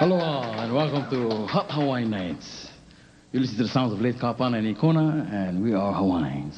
Aloha and welcome to Hot Hawaiian Nights. You listen to the sounds of Late Kapana and Ikona, and we are Hawaiians.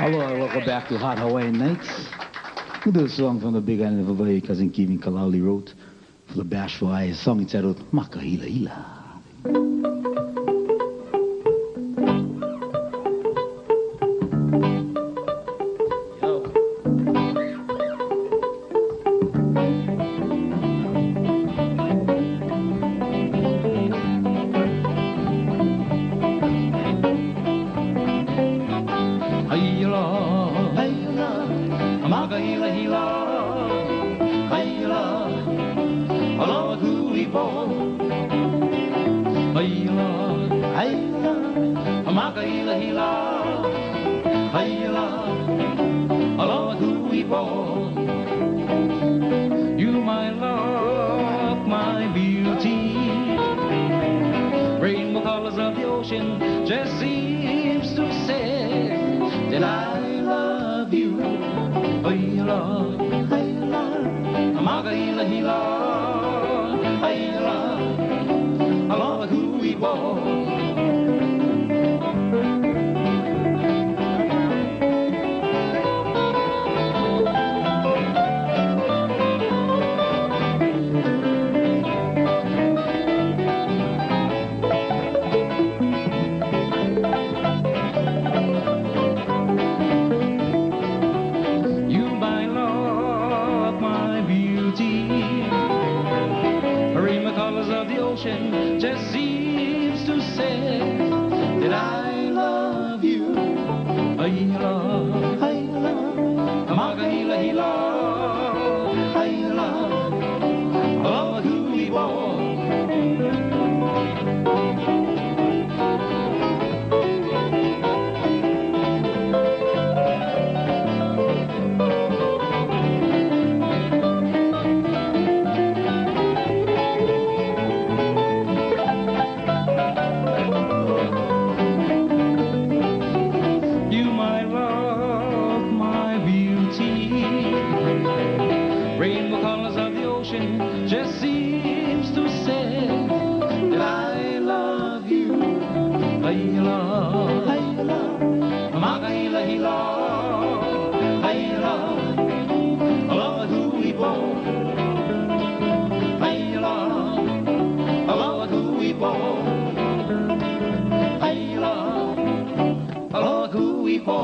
Hello, welcome back to Hot Hawaiian Nights. We'll do a song from the Big Island of Hawaii, Cousin Kevin Kalauli wrote for the Bashful Eyes, a song entitled Makahila Hila. You, my love, my beauty, rainbow colors of the ocean just seems to say that I love you. Oh, you love, my Amagahila hila, haila, alama hui bo. Just seems to say that I love you. Hila, hila, amagahila hila, hila, hui bo. Rainbow colors of the ocean just seems to say that I love you. Haila, haila, amagahila hila, haila, aloha hui bo. Haila, aloha hui bo. Haila, aloha hui bo.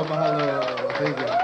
Mahalo. Thank you.